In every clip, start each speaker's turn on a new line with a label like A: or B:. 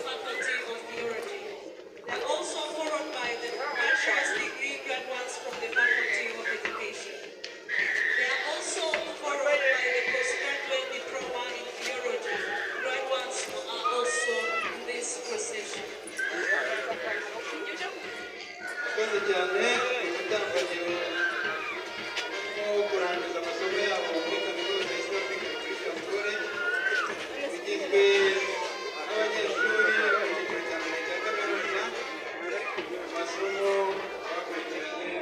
A: Faculty of Theology. They are also followed by the bachelor's degree graduates from the Faculty of Education. They are also followed by the postgraduate diploma in theology. Graduates are also in this procession.
B: Murakoze cyane gutambagiro no kurangiza amasomo yabo muri kaminuza ya East African Christian College bigizwe n'abanyeshuri bari mu cyiciro cya mbere cya kaminuza amasomo bakurikiranye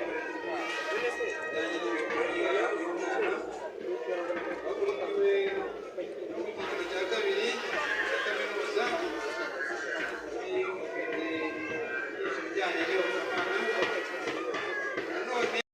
B: bijyanye n'imikorere y'umwana bakurikiwe no mu cyiciro cya kabiri cya kaminuza ibijyanye